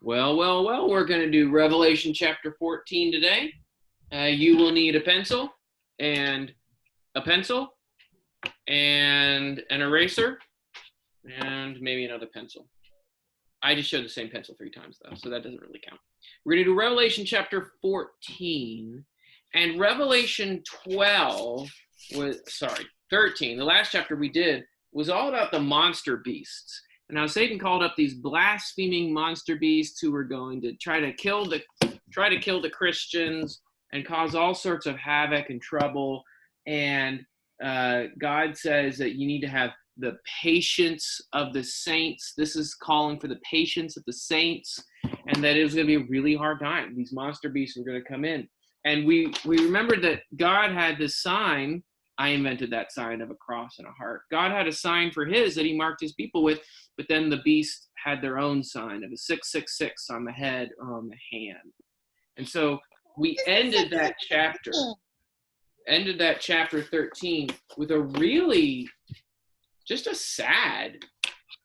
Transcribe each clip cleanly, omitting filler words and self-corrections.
Well, we're going to do Revelation chapter 14 today. You will need a pencil and a pencil and an eraser and maybe another pencil. I just showed the same pencil 3 times though, so that doesn't really count. We're going to do Revelation chapter 14 and Revelation 13. The last chapter we did was all about the monster beasts. And now Satan called up these blaspheming monster beasts who were going to try to kill the Christians and cause all sorts of havoc and trouble. And God says that you need to have the patience of the saints. This is calling for the patience of the saints, and that it was going to be a really hard time. These monster beasts were going to come in. And we remembered that God had this sign. I invented that sign of a cross and a heart. God had a sign for his that he marked his people with, but then the beast had their own sign of a 666 on the head or on the hand. And so we ended that chapter 13 with a really, just a sad,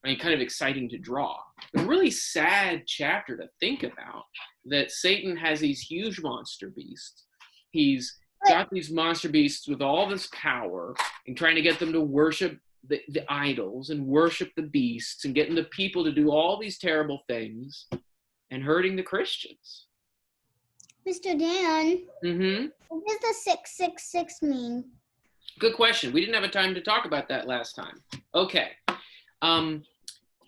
kind of exciting to draw, a really sad chapter to think about, that Satan has these huge monster beasts. He's got these monster beasts with all this power and trying to get them to worship the idols and worship the beasts and getting the people to do all these terrible things and hurting the Christians. Mr. Dan, Mm-hmm. what does the 666 mean? Good question. We didn't have a time to talk about that last time. Okay.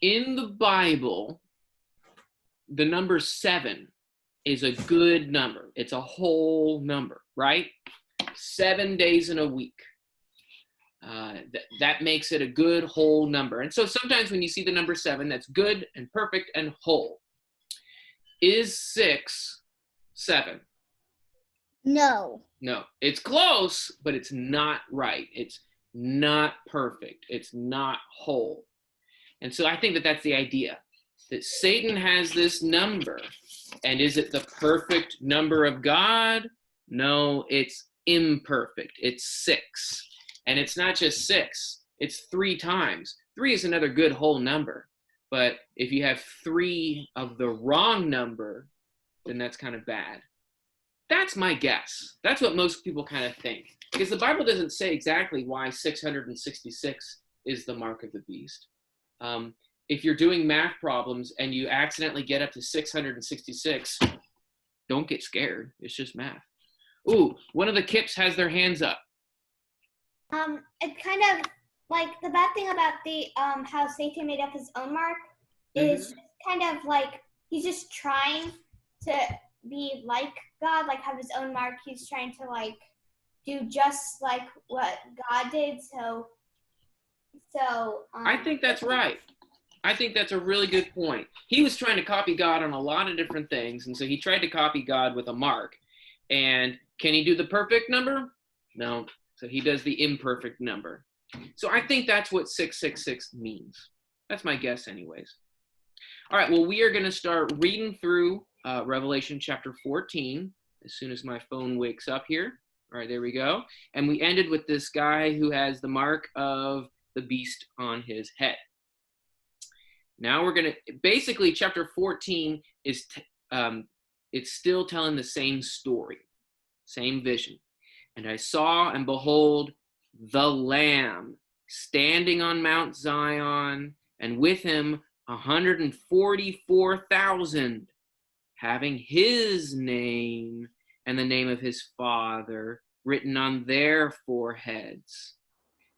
In the Bible, the number 7 is a good number. It's a whole number, right? 7 days in a week. That makes it a good whole number. And so sometimes when you see the number 7, that's good and perfect and whole. Is 6 7? No. No. It's close, but it's not right. It's not perfect. It's not whole. And so I think that that's the idea, that Satan has this number. And is it the perfect number of God? No, it's imperfect. It's 6. And it's not just 6, it's 3 times. 3 is another good whole number. But if you have 3 of the wrong number, then that's kind of bad. That's my guess. That's what most people kind of think. Because the Bible doesn't say exactly why 666 is the mark of the beast. If you're doing math problems and you accidentally get up to 666, don't get scared. It's just math. Ooh, one of the Kips has their hands up. It's kind of like the bad thing about the how Satan made up his own mark is just kind of like he's just trying to be like God, like have his own mark. He's trying to like do just like what God did. So I think that's right. I think that's a really good point. He was trying to copy God on a lot of different things, and so he tried to copy God with a mark. And can he do the perfect number? No. So he does the imperfect number. So I think that's what 666 means. That's my guess anyways. All right, well, we are going to start reading through Revelation chapter 14 as soon as my phone wakes up here. All right, there we go. And we ended with this guy who has the mark of the beast on his head. Now we're going to, basically chapter 14 is, it's still telling the same story, same vision. And I saw, and behold, the Lamb standing on Mount Zion, and with him 144,000, having his name and the name of his Father written on their foreheads.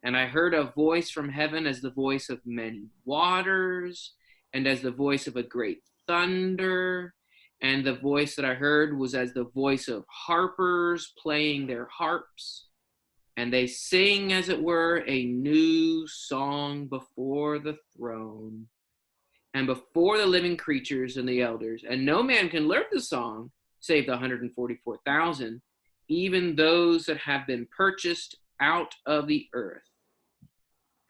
And I heard a voice from heaven as the voice of many waters, and as the voice of a great thunder. And the voice that I heard was as the voice of harpers playing their harps. And they sing, as it were, a new song before the throne and before the living creatures and the elders. And no man can learn the song save the 144,000, even those that have been purchased out of the earth.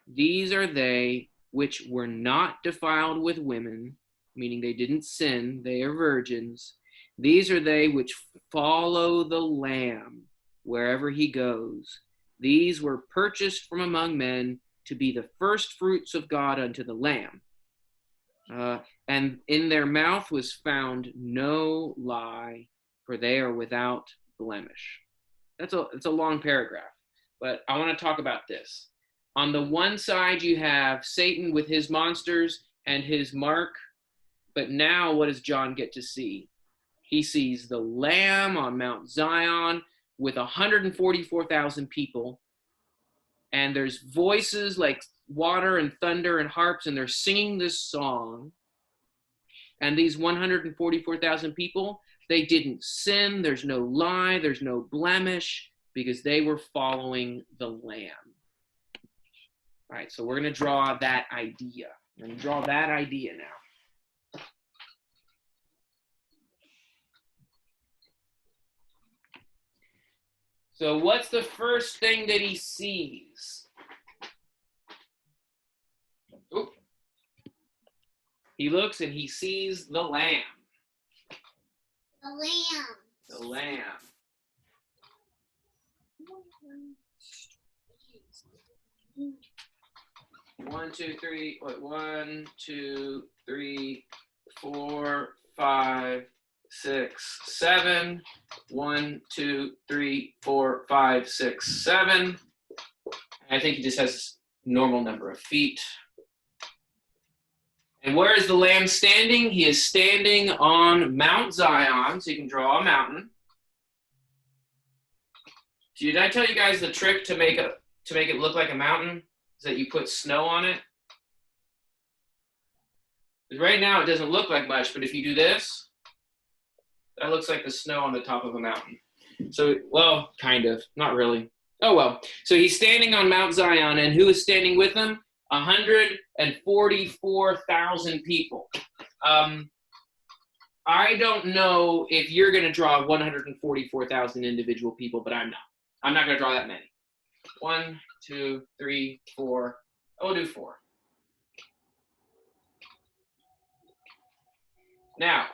These are they which were not defiled with women, meaning they didn't sin, they are virgins. These are they which follow the Lamb wherever he goes. These were purchased from among men to be the first fruits of God unto the Lamb. and in their mouth was found no lie, for they are without blemish. It's a long paragraph, but I want to talk about this. On the one side, you have Satan with his monsters and his mark, but now what does John get to see? He sees the Lamb on Mount Zion with 144,000 people, and there's voices like water and thunder and harps, and they're singing this song. And these 144,000 people, they didn't sin. There's no lie. There's no blemish, because they were following the Lamb. All right, so we're going to draw that idea. We're going to draw that idea now. So what's the first thing that he sees? Oop. He looks and he sees the Lamb. The Lamb. The Lamb. One, two, three, 4, 5, 6, 7. 1, 2, 3, 4, 5, 6, 7. I think he just has a normal number of feet. And where is the Lamb standing? He is standing on Mount Zion, so you can draw a mountain. Did I tell you guys the trick to make it look like a mountain? Is that you put snow on it? Right now it doesn't look like much, but if you do this, that looks like the snow on the top of a mountain. So, well, kind of, not really. Oh well. So he's standing on Mount Zion, and who is standing with him? 144,000 people. I don't know if you're going to draw 144,000 individual people, but I'm not. I'm not going to draw that many. 1, 2, 3, 4. I'll do 4. Now,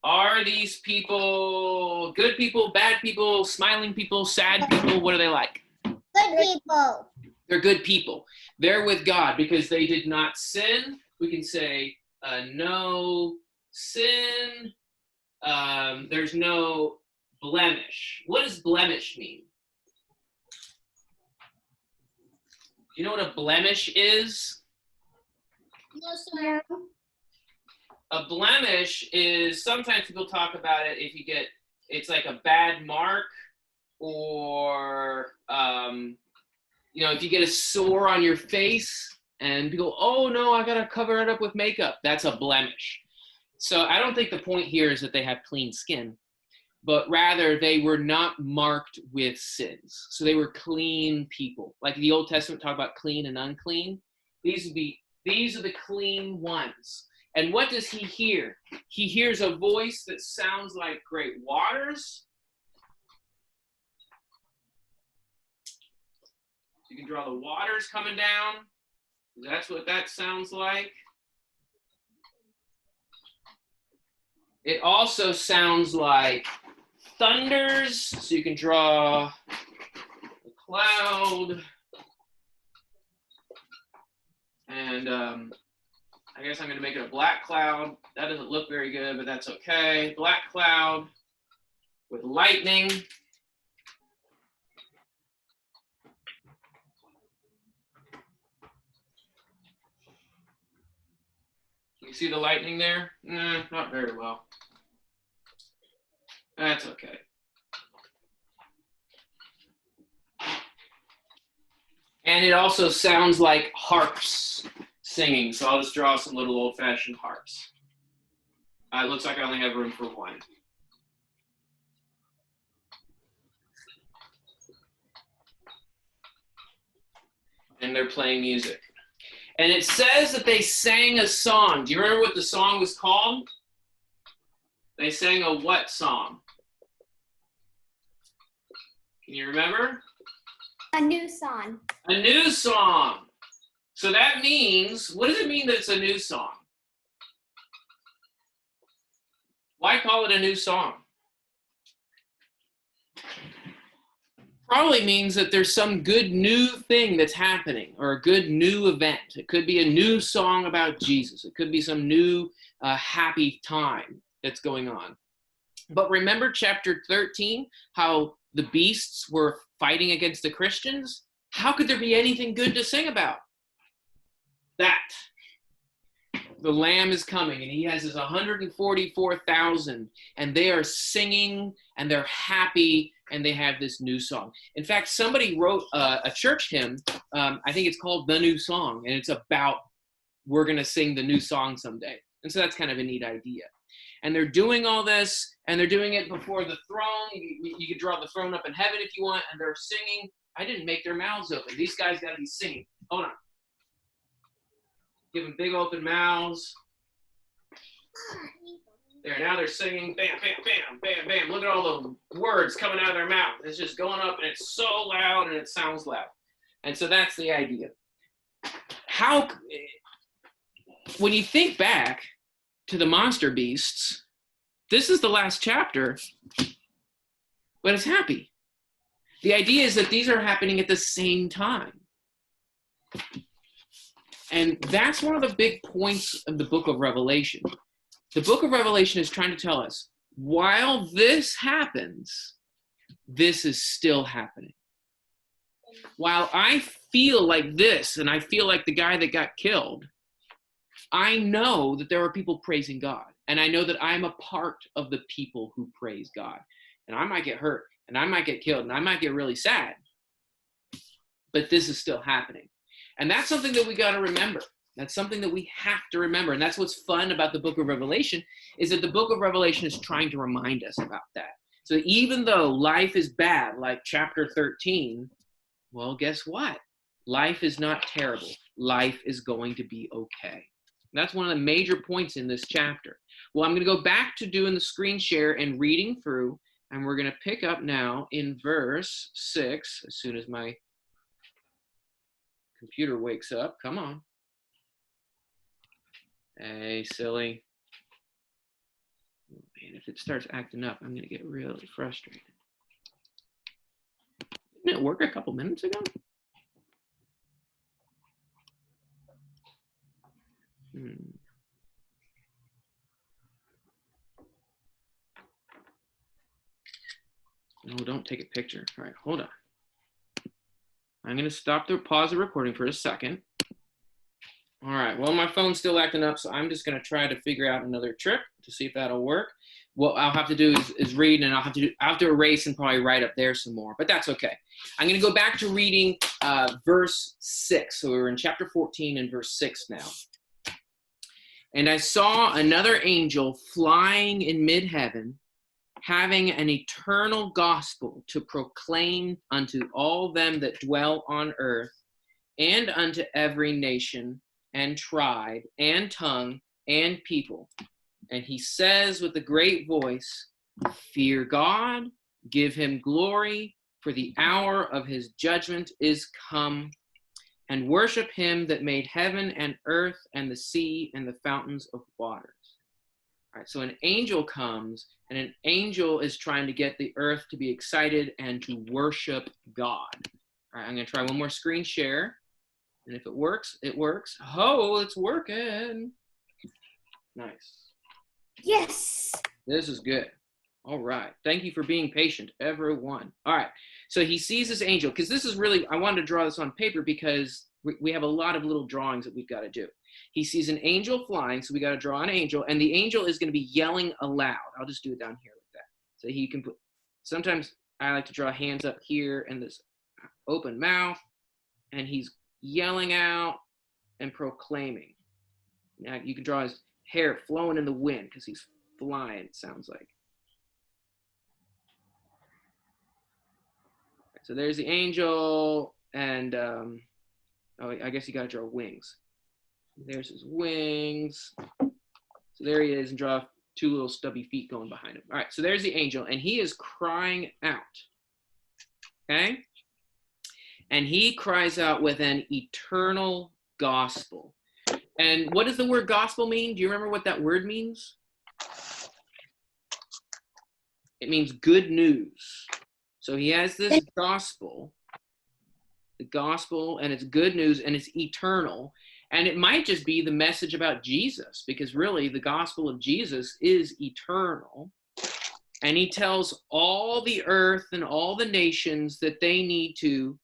are these people good people, bad people, smiling people, sad people? What are they like? Good people. They're good people. They're with God because they did not sin. We can say no sin. There's no blemish. What does blemish mean? Do you know what a blemish is? No, sir. A blemish is, sometimes people talk about it if you get, it's like a bad mark, or if you get a sore on your face and people, oh no, I gotta cover it up with makeup. That's a blemish. So I don't think the point here is that they have clean skin, but rather they were not marked with sins. So they were clean people. Like the Old Testament talk about clean and unclean. These are the clean ones. And what does he hear? He hears a voice that sounds like great waters. You can draw the waters coming down. That's what that sounds like. It also sounds like thunders. So you can draw a cloud. And I guess I'm going to make it a black cloud. That doesn't look very good, but that's okay. Black cloud with lightning. You see the lightning there? Not very well. That's okay. And it also sounds like harps singing, so I'll just draw some little old-fashioned harps. It looks like I only have room for one. And they're playing music. And it says that they sang a song. Do you remember what the song was called? They sang a what song? Can you remember? A new song. A new song. So that means, what does it mean that it's a new song? Why call it a new song? probably means that there's some good new thing that's happening or a good new event. It could be a new song about Jesus. It could be some new happy time that's going on. But remember chapter 13, how the beasts were fighting against the Christians? How could there be anything good to sing about? That. The Lamb is coming, and he has his 144,000, and they are singing, and they're happy, and they have this new song. In fact, somebody wrote a church hymn. I think it's called The New Song, and it's about we're going to sing the new song someday. And so that's kind of a neat idea. And they're doing all this, and they're doing it before the throne. You could draw the throne up in heaven if you want, and they're singing. I didn't make their mouths open. These guys got to be singing. Hold on. Give them big open mouths. There, now they're singing. Bam, bam, bam, bam, bam. Look at all the words coming out of their mouth. It's just going up, and it's so loud, and it sounds loud. And so that's the idea. When you think back to the monster beasts, this is the last chapter, but it's happy. The idea is that these are happening at the same time. And that's one of the big points of the book of Revelation. The book of Revelation is trying to tell us, while this happens, this is still happening. While I feel like this, and I feel like the guy that got killed, I know that there are people praising God. And I know that I'm a part of the people who praise God. And I might get hurt, and I might get killed, and I might get really sad. But this is still happening. And that's something that we got to remember. That's something that we have to remember. And that's what's fun about the book of Revelation, is that the book of Revelation is trying to remind us about that. So even though life is bad, like chapter 13, well, guess what? Life is not terrible. Life is going to be okay. That's one of the major points in this chapter. Well, I'm going to go back to doing the screen share and reading through, and we're going to pick up now in verse 6, as soon as my computer wakes up. Come on. Hey, silly. Oh, man, if it starts acting up, I'm going to get really frustrated. Didn't it work a couple minutes ago? No, don't take a picture. All right, hold on. I'm going to pause the recording for a second. All right, well, my phone's still acting up, so I'm just going to try to figure out another trick to see if that'll work. What I'll have to do is read, and I'll have to erase and probably write up there some more, but that's okay. I'm going to go back to reading verse 6. So we're in chapter 14 and verse 6 now. And I saw another angel flying in mid-heaven, having an eternal gospel to proclaim unto all them that dwell on earth, and unto every nation and tribe and tongue and people. And he says with a great voice, fear God, give him glory, for the hour of his judgment is come, and worship him that made heaven and earth and the sea and the fountains of waters. All right, so an angel comes, and an angel is trying to get the earth to be excited and to worship God. All right, I'm going to try one more screen share. And if it works, it works. Oh, it's working. Nice. Yes. This is good. All right. Thank you for being patient, everyone. All right. So he sees this angel, because this is really, I wanted to draw this on paper because we have a lot of little drawings that we've got to do. He sees an angel flying, so we got to draw an angel, and the angel is going to be yelling aloud. I'll just do it down here like that. So he can put, sometimes I like to draw hands up here and this open mouth, and he's yelling out and proclaiming. Now you can draw his hair flowing in the wind because he's flying, it sounds like. So there's the angel, and oh, I guess you got to draw wings. There's his wings. So there he is, and draw two little stubby feet going behind him. All right, so there's the angel, and he is crying out. Okay? And he cries out with an eternal gospel. And what does the word gospel mean? Do you remember what that word means? It means good news. So he has this gospel, the gospel, and it's good news, and it's eternal. And it might just be the message about Jesus, because really the gospel of Jesus is eternal. And he tells all the earth and all the nations that they need to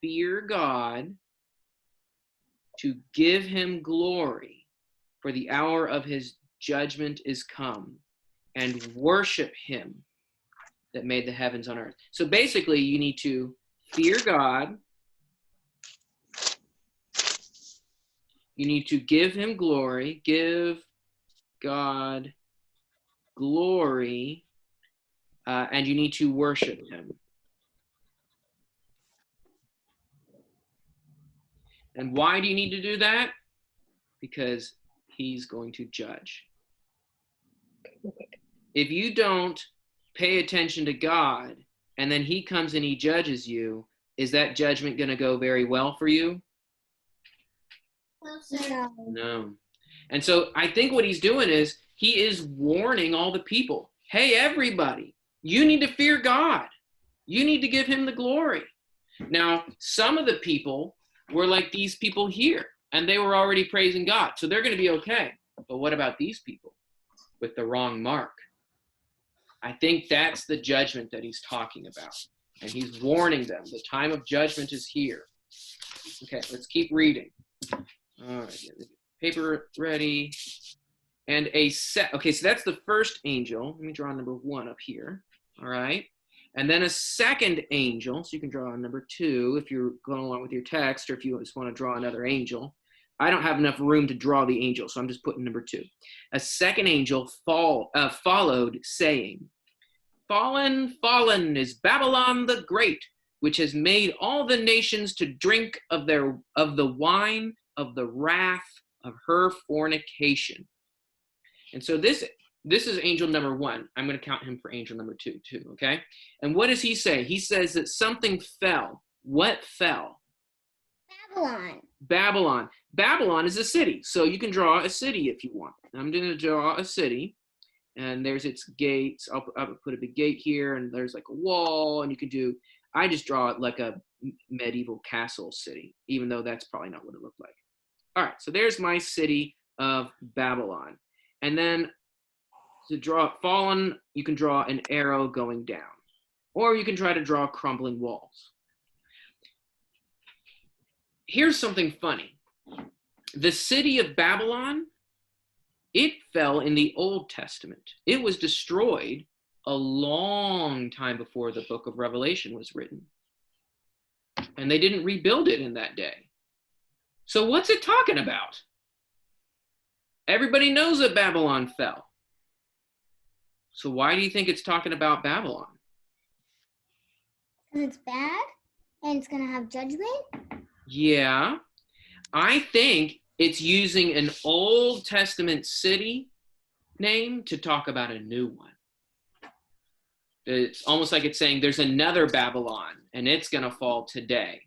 fear God, to give him glory, for the hour of his judgment is come, and worship him that made the heavens on earth. So basically, you need to fear God. You need to give him glory, give God glory, and you need to worship him. And why do you need to do that? Because he's going to judge. If you don't pay attention to God, and then he comes and he judges you, is that judgment going to go very well for you? No. And so I think what he's doing is he is warning all the people. Hey, everybody, you need to fear God. You need to give him the glory. Now, some of the people were like these people here, and they were already praising God. So they're going to be okay. But what about these people with the wrong mark? I think that's the judgment that he's talking about. And he's warning them. The time of judgment is here. Okay, let's keep reading. All right, get the paper ready. And okay, so that's the first angel. Let me draw number 1 up here. All right. And then a second angel. So you can draw number 2 if you're going along with your text, or if you just want to draw another angel. I don't have enough room to draw the angel, so I'm just putting number 2. A second angel followed, saying, "Fallen, fallen is Babylon the Great, which has made all the nations to drink of the wine of the wrath of her fornication." And so this is angel number 1. I'm going to count him for angel number 2 too, okay? And what does he say? He says that something fell. What fell? Babylon. Babylon is a city. So you can draw a city if you want. I'm going to draw a city, and there's its gates. I'll put a big gate here, and there's like a wall, and I just draw it like a medieval castle city, even though that's probably not what it looked like. All right, so there's my city of Babylon. And then to draw fallen, you can draw an arrow going down, or you can try to draw crumbling walls. Here's something funny. The city of Babylon, it fell in the Old Testament. It was destroyed a long time before the book of Revelation was written. And they didn't rebuild it in that day. So what's it talking about? Everybody knows that Babylon fell. So why do you think it's talking about Babylon? Because it's bad and it's going to have judgment? Yeah. I think it's using an Old Testament city name to talk about a new one. It's almost like it's saying there's another Babylon and it's going to fall today.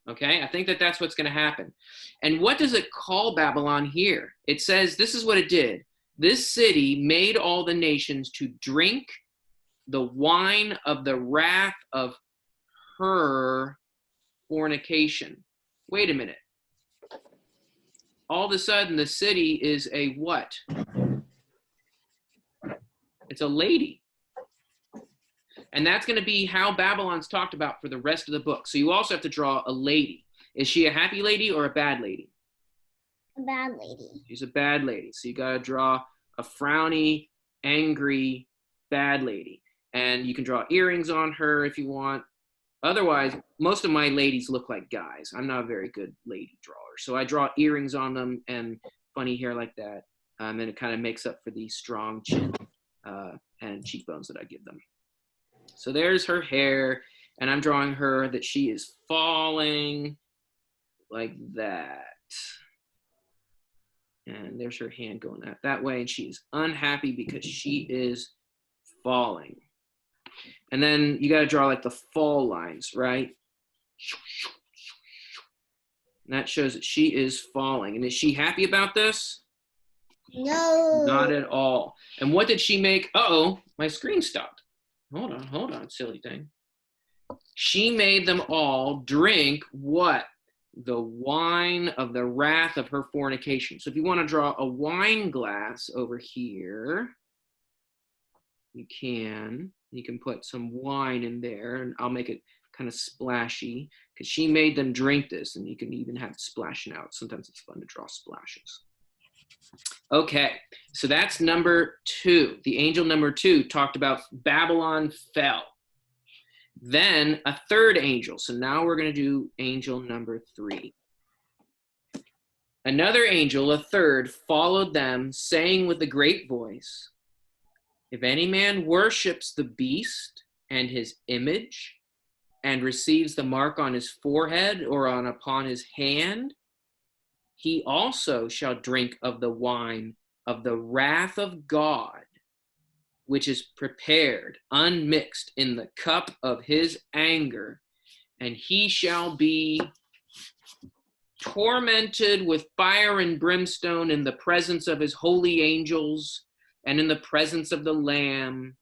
Okay, I think that's what's going to happen. And what does it call Babylon here? It says this is what it did. This city made all the nations to drink the wine of the wrath of her fornication. Wait a minute. All of a sudden, the city is a what? It's a lady. And that's going to be how Babylon's talked about for the rest of the book. So you also have to draw a lady. Is she a happy lady or a bad lady? A bad lady. She's a bad lady. So you got to draw a frowny, angry, bad lady. And you can draw earrings on her if you want. Otherwise, most of my ladies look like guys. I'm not a very good lady drawer. So I draw earrings on them and funny hair like that. And it kind of makes up for the strong chin and cheekbones that I give them. So there's her hair, and I'm drawing her that she is falling like that. And there's her hand going that way, and she's unhappy because she is falling. And then you got to draw like the fall lines, right? And that shows that she is falling. And is she happy about this? No. Not at all. And what did she make? Uh-oh, my screen stopped. Hold on, silly thing. She made them all drink what? The wine of the wrath of her fornication. So if you want to draw a wine glass over here, you can. You can put some wine in there, and I'll make it kind of splashy because she made them drink this, and you can even have it splashing out. Sometimes it's fun to draw splashes. Okay, so that's number 2. The angel number 2 talked about Babylon fell. Then a third angel. So now we're going to do angel number 3. Another angel, a third, followed them, saying with a great voice, if any man worships the beast and his image and receives the mark on his forehead or upon his hand, he also shall drink of the wine of the wrath of God, which is prepared, unmixed in the cup of his anger, and he shall be tormented with fire and brimstone in the presence of his holy angels and in the presence of the Lamb,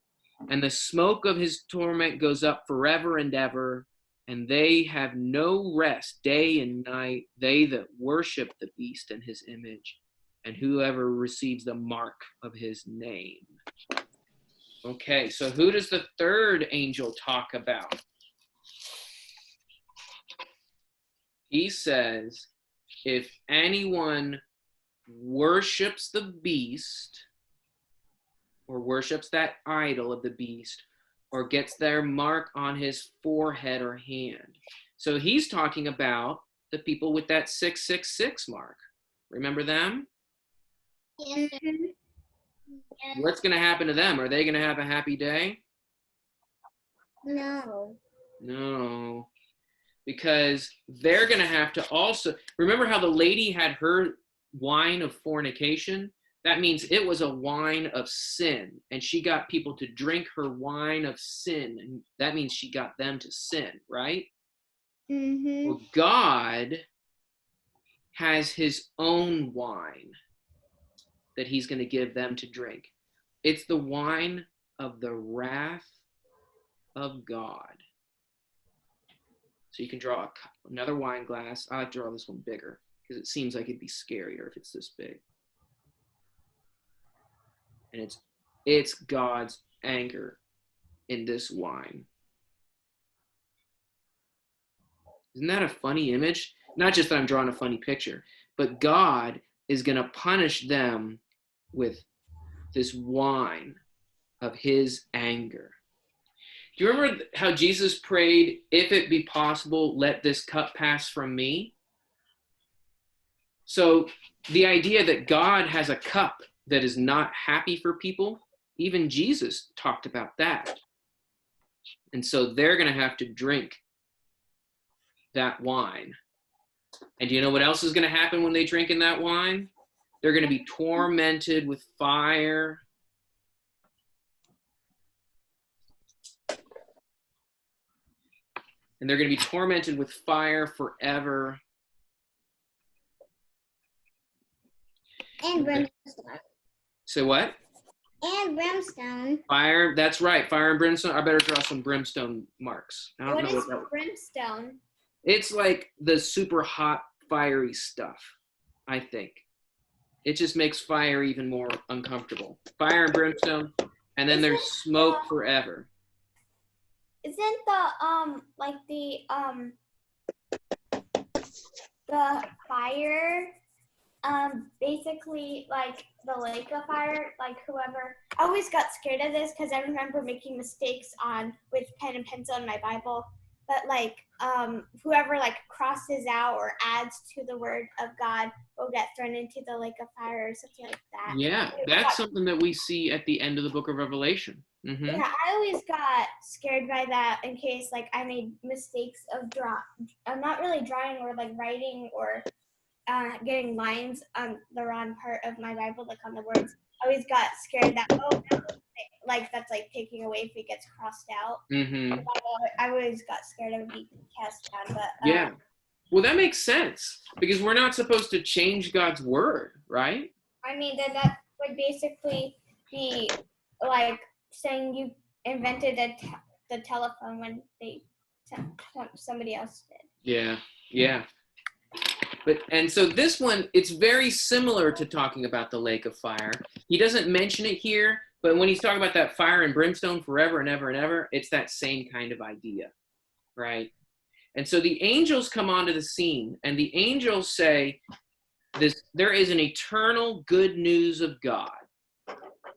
and the smoke of his torment goes up forever and ever, and they have no rest day and night, they that worship the beast and his image, and whoever receives the mark of his name. Okay, so who does the third angel talk about? He says, if anyone worships the beast or worships that idol of the beast or gets their mark on his forehead or hand. So he's talking about the people with that 666 mark. Remember them? Yes. What's going to happen to them? Are they going to have a happy day? No. No. Because they're going to have to also, remember how the lady had her wine of fornication? That means it was a wine of sin, and she got people to drink her wine of sin, and that means she got them to sin, right? Mm-hmm. Well, God has his own wine that he's going to give them to drink. It's the wine of the wrath of God. So you can draw another wine glass. I like to draw this one bigger because it seems like it'd be scarier if it's this big. And it's God's anger in this wine. Isn't that a funny image? Not just that I'm drawing a funny picture, but God is going to punish them with this wine of his anger. Do you remember how Jesus prayed, if it be possible, let this cup pass from me? So the idea that God has a cup that is not happy for people, even Jesus talked about that. And so they're going to have to drink that wine. And do you know what else is going to happen when they drink in that wine? They're going to be tormented with fire. And they're going to be tormented with fire forever. And brimstone. So what? And brimstone. Fire, that's right. Fire and brimstone. I better draw some brimstone marks. I don't know what that was. Brimstone? It's like the super hot, fiery stuff, I think. It just makes fire even more uncomfortable. Fire and brimstone, and then there's smoke forever. Isn't the fire basically like the lake of fire? Like whoever, I always got scared of this because I remember making mistakes with pen and pencil in my Bible. But like whoever like crosses out or adds to the word of God will get thrown into the lake of fire or something like that. Yeah, that's something that we see at the end of the book of Revelation. Mm-hmm. Yeah, I always got scared by that in case like I made mistakes of I'm not really drawing or like writing or getting lines on the wrong part of my Bible, like on the words. I always got scared that like that's like taking away if it gets crossed out. Mm-hmm. I always got scared of being cast down, but yeah. Well, that makes sense because we're not supposed to change God's word, right? I mean, then that would basically be like saying you invented the telephone when they somebody else did. Yeah, yeah. And so this one, it's very similar to talking about the lake of fire. He doesn't mention it here, but when he's talking about that fire and brimstone forever and ever and ever, it's that same kind of idea, right? And so the angels come onto the scene, and the angels say, there is an eternal good news of God.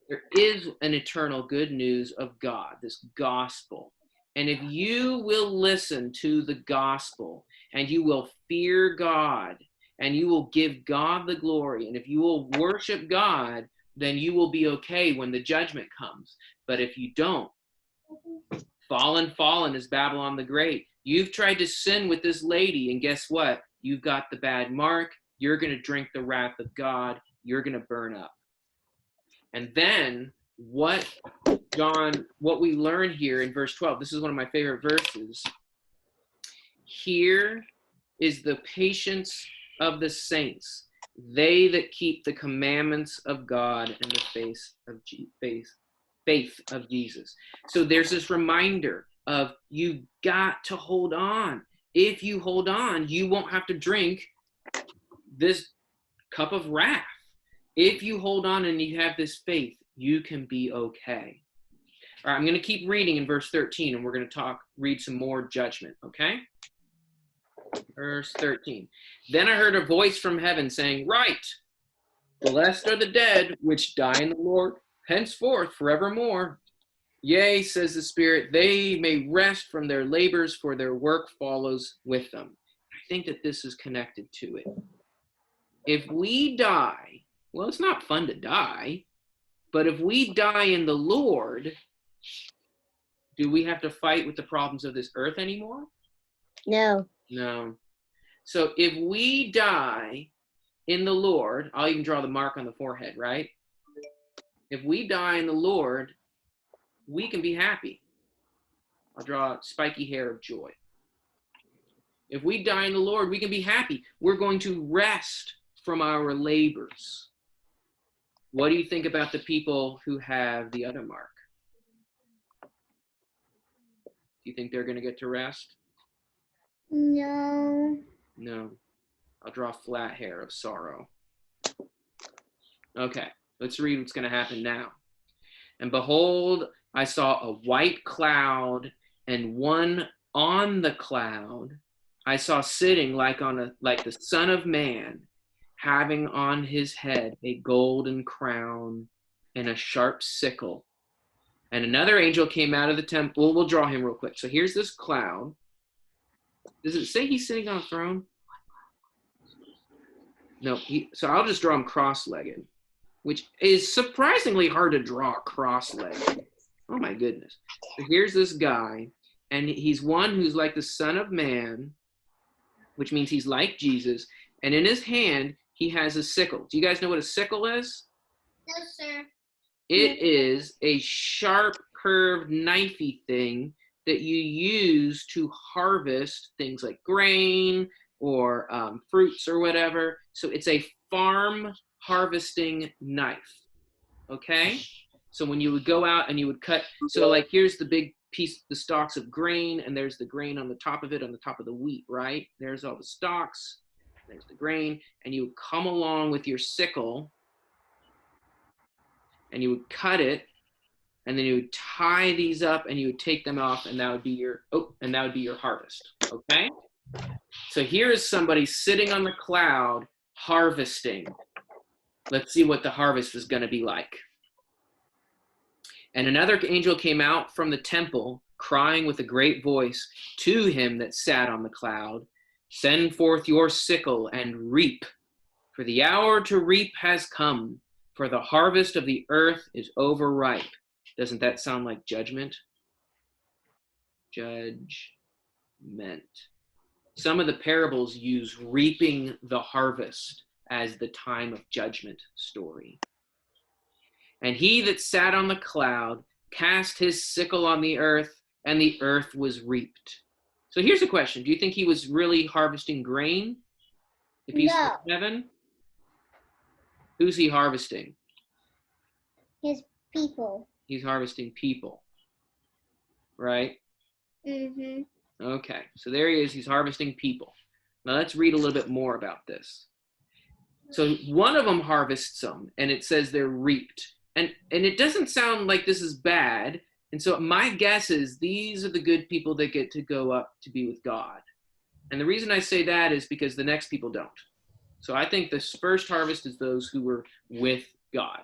There is an eternal good news of God, this gospel. And if you will listen to the gospel, and you will fear God, and you will give God the glory, and if you will worship God, then you will be okay when the judgment comes. But if you don't, fallen is Babylon the Great. You've tried to sin with this lady, and guess what? You've got the bad mark. You're going to drink the wrath of God. You're going to burn up. And then what we learn here in verse 12, this is one of my favorite verses. Here is the patience of the saints, they that keep the commandments of God and the faith of Jesus. So there's this reminder of you got to hold on. If you hold on, you won't have to drink this cup of wrath. If you hold on and you have this faith, you can be okay. All right, I'm going to keep reading in verse 13, and we're going to read some more judgment, okay? Verse 13. Then I heard a voice from heaven saying, "Write, blessed are the dead which die in the Lord, henceforth forevermore. Yea, says the Spirit, they may rest from their labors, for their work follows with them." I think that this is connected to it. If we die, well, it's not fun to die, but if we die in the Lord, do we have to fight with the problems of this earth anymore? No. No. So if we die in the Lord, I'll even draw the mark on the forehead, right? If we die in the Lord, we can be happy. I'll draw spiky hair of joy. If we die in the Lord, we can be happy. We're going to rest from our labors. What do you think about the people who have the other mark? Do you think they're going to get to rest? No. No. I'll draw flat hair of sorrow. Okay, let's read what's going to happen now. And behold, I saw a white cloud, and one on the cloud I saw sitting like the Son of Man, having on his head a golden crown and a sharp sickle. And another angel came out of the temple. We'll draw him real quick. So here's this cloud. Does it say he's sitting on a throne? No. So I'll just draw him cross-legged, which is surprisingly hard to draw cross-legged. Oh my goodness. So here's this guy, and he's one who's like the Son of Man, which means he's like Jesus. And in his hand, he has a sickle. Do you guys know what a sickle is? No, sir. It is a sharp, curved, knifey thing that you use to harvest things like grain or fruits or whatever. So it's a farm harvesting knife, okay? So when you would go out and you would cut, so like here's the big piece, the stalks of grain, and there's the grain on the top of it, on the top of the wheat, right? There's all the stalks, there's the grain, and you would come along with your sickle, and you would cut it, and then you would tie these up, and you would take them off, and that would be your harvest, okay? So here is somebody sitting on the cloud harvesting. Let's see what the harvest is going to be like. And another angel came out from the temple, crying with a great voice to him that sat on the cloud, "Send forth your sickle and reap, for the hour to reap has come, for the harvest of the earth is overripe." Doesn't that sound like judgment? Judgment. Some of the parables use reaping the harvest as the time of judgment story. And he that sat on the cloud cast his sickle on the earth, and the earth was reaped. So here's a question. Do you think he was really harvesting grain? If he's No. from heaven? Who's he harvesting? His people. He's harvesting people. Right? Mm-hmm. Okay, so there he is. He's harvesting people. Now let's read a little bit more about this. So one of them harvests them, and it says they're reaped. And it doesn't sound like this is bad. And so my guess is these are the good people that get to go up to be with God. And the reason I say that is because the next people don't. So I think this first harvest is those who were with God.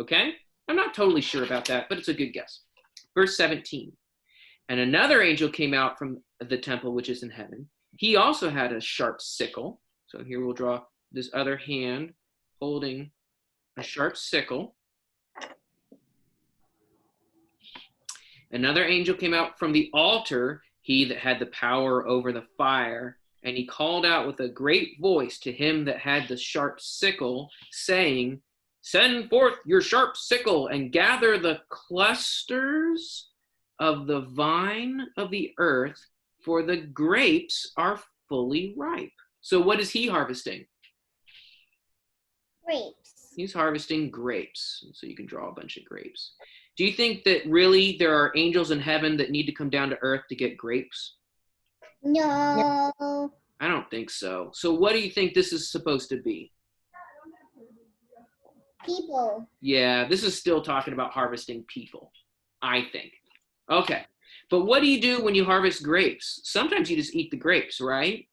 Okay? I'm not totally sure about that, but it's a good guess. Verse 17. And another angel came out from the temple which is in heaven. He also had a sharp sickle. So here we'll draw this other hand holding a sharp sickle. Another angel came out from the altar, he that had the power over the fire, and he called out with a great voice to him that had the sharp sickle, saying, Send forth your sharp sickle and gather the clusters of the vine of the earth, for the grapes are fully ripe. So what is he harvesting? Grapes. He's harvesting grapes. So you can draw a bunch of grapes. Do you think that really there are angels in heaven that need to come down to earth to get grapes? No. I don't think so. So what do you think this is supposed to be? People. Yeah, this is still talking about harvesting people, I think. Okay. But what do you do when you harvest grapes? Sometimes you just eat the grapes, right?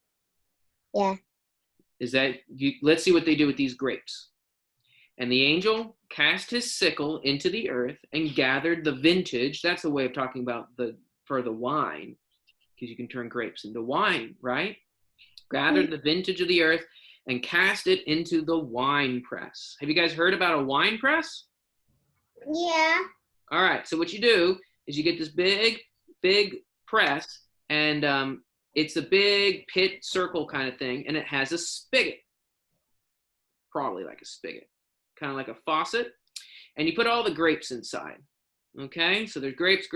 Yeah. Let's see what they do with these grapes. And the angel cast his sickle into the earth and gathered the vintage. That's a way of talking about for the wine, because you can turn grapes into wine, right? Gathered the vintage of the earth and cast it into the wine press. Have you guys heard about a wine press? Yeah. All right. So what you do is you get this big press, and it's a big pit circle kind of thing, and it has a spigot, probably like a spigot, kind of like a faucet, and you put all the grapes inside. Okay, so there's grapes.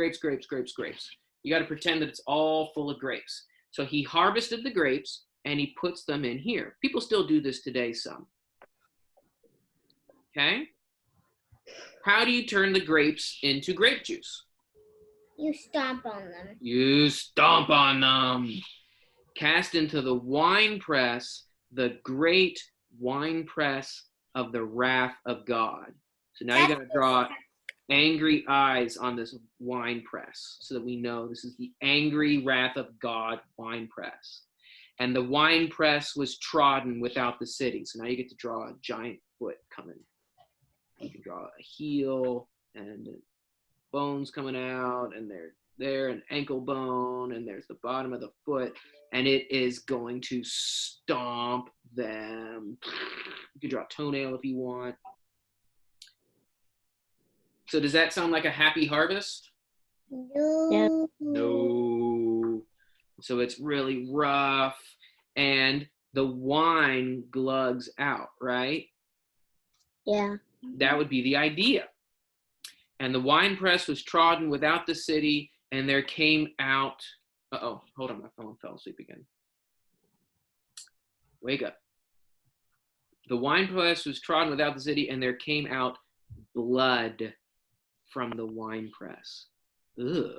You got to pretend that it's all full of grapes. So he harvested the grapes and he puts them in here. People still do this today, some. Okay, how do you turn the grapes into grape juice? You stomp on them. You stomp on them. Cast into the wine press, the great wine press of the wrath of God. So now you got to draw angry eyes on this wine press so that we know this is the angry wrath of God wine press. And the wine press was trodden without the city. So now you get to draw a giant foot coming. You can draw a heel and bones coming out, and they're there, an ankle bone, and there's the bottom of the foot, and it is going to stomp them. You can draw a toenail if you want. So does that sound like a happy harvest? No. No. So it's really rough, and the wine glugs out, right? Yeah. That would be the idea. And the wine press was trodden without the city, and there came out, hold on, my phone fell asleep again. Wake up. The wine press was trodden without the city, and there came out blood from the wine press. Ugh.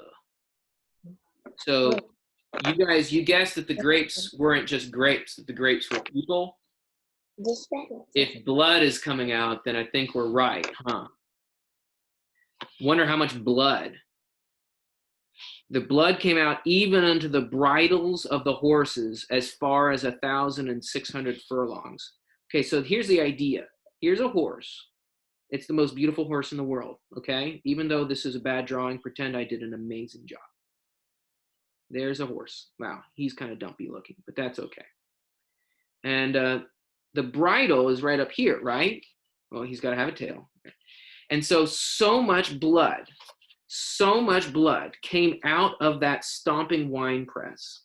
So you guessed that the grapes weren't just grapes, that the grapes were people. If blood is coming out, then I think we're right, huh? Wonder how much blood. The blood came out even unto the bridles of the horses, as far as 1,600 furlongs. Okay, so here's the idea. Here's a horse. It's the most beautiful horse in the world, okay? Even though this is a bad drawing, pretend I did an amazing job. There's a horse. Wow, he's kind of dumpy looking, but that's okay. And the bridle is right up here, right? Well, he's got to have a tail. And so much blood came out of that stomping wine press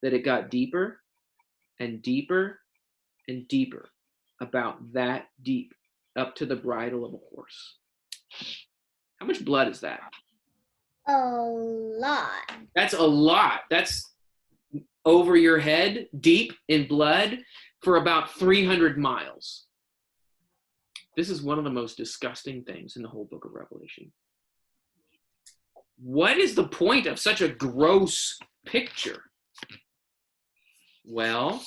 that it got deeper and deeper and deeper, about that deep, up to the bridle of a horse. How much blood is that? A lot. That's a lot. That's over your head, deep in blood, for about 300 miles. This is one of the most disgusting things in the whole book of Revelation. what is the point of such a gross picture? Well,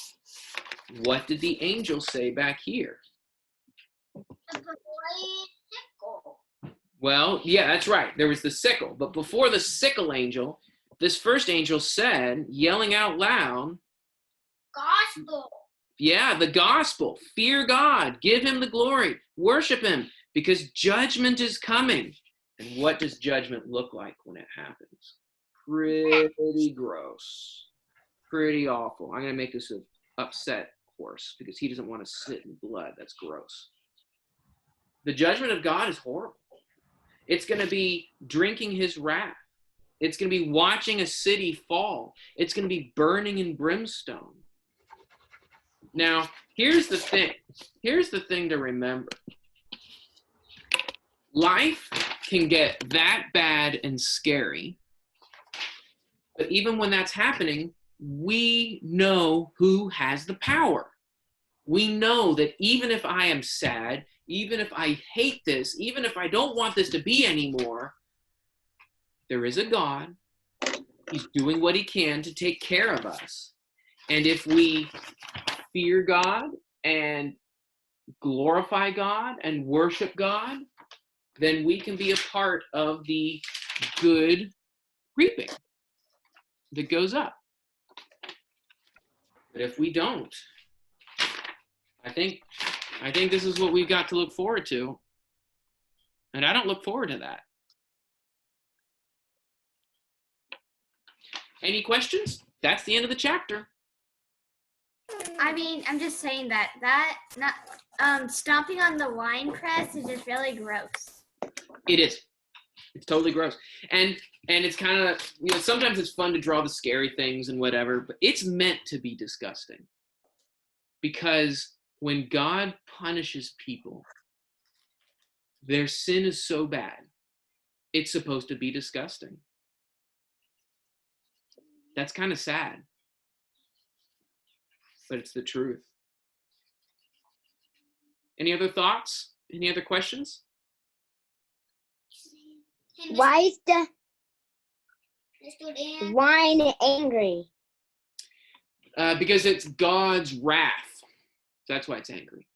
what did the angel say back here? Well, yeah, that's right. There was the sickle. But before the sickle angel, this first angel said, yelling out loud, Gospel. yeah, the gospel. Fear God. Give him the glory. Worship him because judgment is coming. And what does judgment look like when it happens? Pretty gross. Pretty awful. I'm going to make this an upset horse because he doesn't want to sit in blood. That's gross. The judgment of God is horrible. It's going to be drinking his wrath. It's going to be watching a city fall. It's going to be burning in brimstone. Now, here's the thing. Here's the thing to remember. Life can get that bad and scary. But even when that's happening, we know who has the power. We know that even if I am sad, even if I hate this, even if I don't want this to be anymore, there is a God. He's doing what he can to take care of us. And if we fear God and glorify God and worship God, then we can be a part of the good reaping that goes up. But if we don't, I think this is what we've got to look forward to. And I don't look forward to that. Any questions? That's the end of the chapter. I mean, I'm just saying that stomping on the wine press is just really gross. It is. It's totally gross. And it's kind of, sometimes it's fun to draw the scary things and whatever, but it's meant to be disgusting. Because when God punishes people, their sin is so bad, it's supposed to be disgusting. That's kind of sad. But it's the truth. Any other thoughts? Any other questions? Why is the wine angry? Because it's God's wrath. That's why it's angry.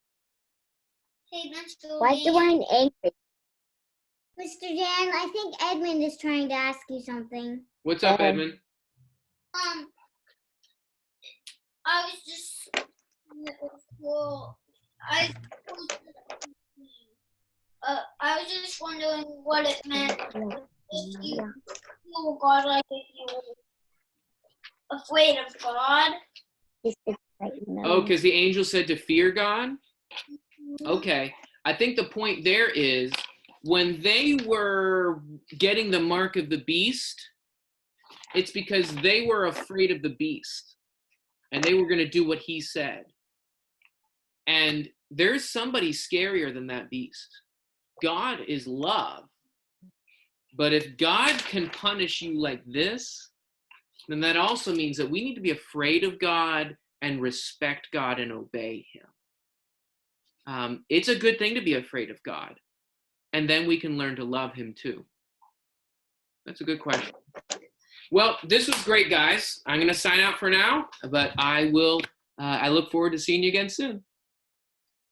Hey, Mr. Why is the wine angry? Mr. Dan, I think Edmund is trying to ask you something. What's up, Edmund? I was just, I was just wondering what it meant. If you feel God, like if you were afraid of God. Oh, because the angel said to fear God? Okay. I think the point there is when they were getting the mark of the beast, it's because they were afraid of the beast and they were going to do what he said. And there's somebody scarier than that beast. God is love. But if God can punish you like this, then that also means that we need to be afraid of God and respect God and obey him. It's a good thing to be afraid of God. And then we can learn to love him too. That's a good question. Well, this was great, guys. I'm going to sign out for now, but I look forward to seeing you again soon.